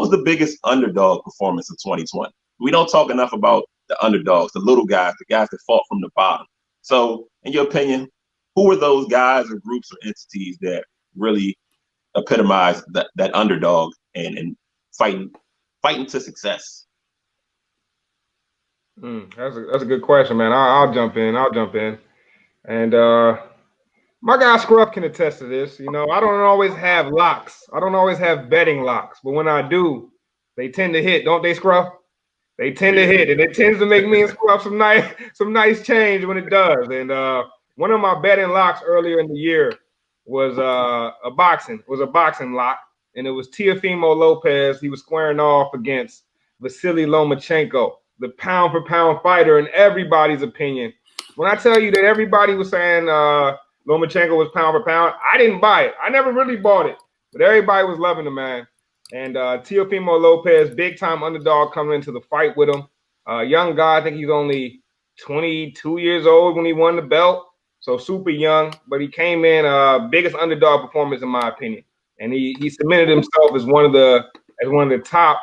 was the biggest underdog performance of 2020? We don't talk enough about the underdogs, the little guys, the guys that fought from the bottom. So, in your opinion, who were those guys or groups or entities that really epitomize that underdog and fighting to success? That's a good question, man. I'll jump in. And my guy Scruff can attest to this. You know, I don't always have locks. I don't always have betting locks, but when I do, they tend to hit, don't they, Scruff? They tend to hit, and it tends to make me and Scruff some nice change when it does. And one of my betting locks earlier in the year was a boxing lock, and it was Teofimo Lopez. He was squaring off against Vasily Lomachenko, the pound for pound fighter in everybody's opinion. When I tell you that everybody was saying Lomachenko was pound for pound, I didn't buy it. I never really bought it, but everybody was loving the man. And Teofimo Lopez, big time underdog coming into the fight with him. Young guy, I think he's only 22 years old when he won the belt, so super young. But he came in biggest underdog performance in my opinion, and he cemented himself as one of the top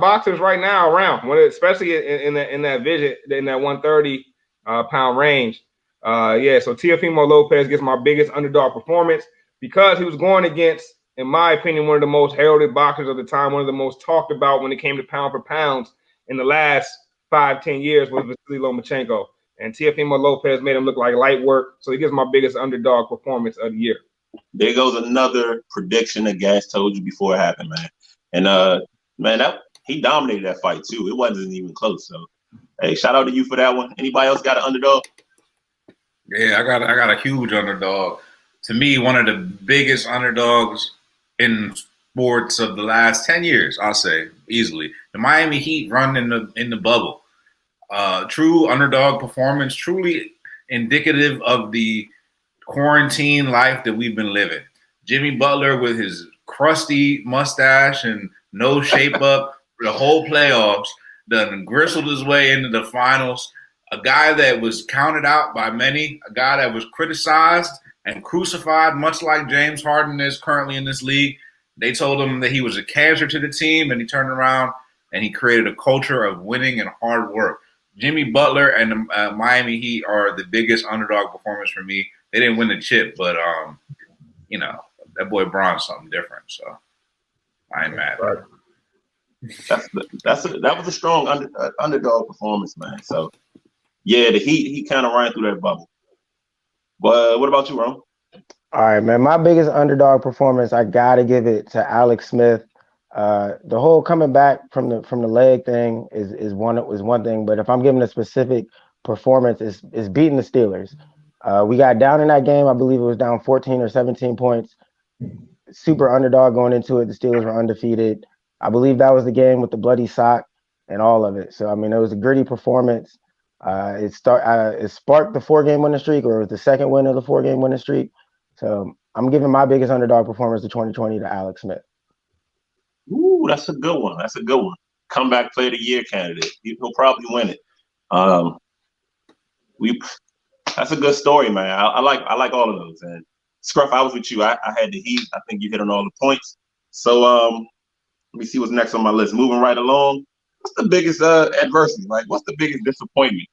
boxers right now around. Especially in that 130 pound range. So Teofimo Lopez gets my biggest underdog performance because he was going against, in my opinion, one of the most heralded boxers of the time, one of the most talked about when it came to pound for pounds in the last 5-10 years was Vasily Lomachenko. And Teofimo Lopez made him look like light work. So he gets my biggest underdog performance of the year. There goes another prediction that Gas told you before it happened, man. And man, he dominated that fight too. It wasn't even close. So hey, shout out to you for that one. Anybody else got an underdog? Yeah, I got a huge underdog. To me, one of the biggest underdogs in sports of the last 10 years, I'll say easily. The Miami Heat run in the bubble. True underdog performance, truly indicative of the quarantine life that we've been living. Jimmy Butler with his crusty mustache and no shape up for the whole playoffs, done gristled his way into the finals. A guy that was counted out by many, a guy that was criticized and crucified, much like James Harden is currently in this league. They told him that he was a cancer to the team, and he turned around and he created a culture of winning and hard work. Jimmy Butler and the Miami Heat are the biggest underdog performance for me. They didn't win the chip, but that boy Bron's something different. So I ain't mad. Right. That was a strong underdog performance, man. So yeah, the Heat, he kind of ran through that bubble. But what about you, Ron? All right, man. My biggest underdog performance, I gotta give it to Alex Smith. The whole coming back from the leg thing is one thing, but if I'm giving a specific performance, is beating the Steelers. We got down in that game. I believe it was down 14 or 17 points. Super underdog going into it. The Steelers were undefeated. I believe that was the game with the bloody sock and all of it. So I mean, it was a gritty performance. It sparked the 4-game winning streak, or it was the second win of the 4-game winning streak. So I'm giving my biggest underdog performance of 2020 to Alex Smith. Ooh, that's a good one. That's a good one. Comeback Player of the Year candidate. He'll probably win it. That's a good story, man. I like all of those. And Scruff, I was with you. I had the Heat. I think you hit on all the points. So let me see what's next on my list. Moving right along. What's the biggest adversity? Like, what's the biggest disappointment